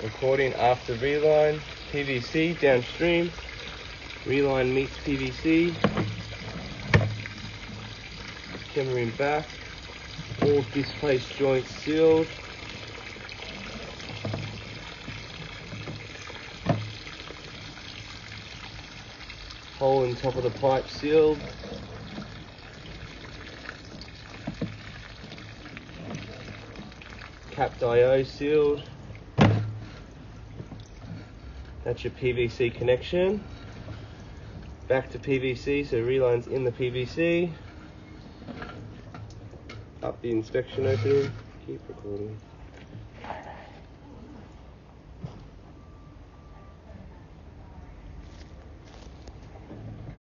Recording after Reline, PVC downstream, Reline meets PVC, camera in back, all displaced joints sealed, hole in top of the pipe sealed, capped IO sealed. That's your PVC connection. Back to PVC, so Reline's in the PVC. Up the inspection opening. Keep recording.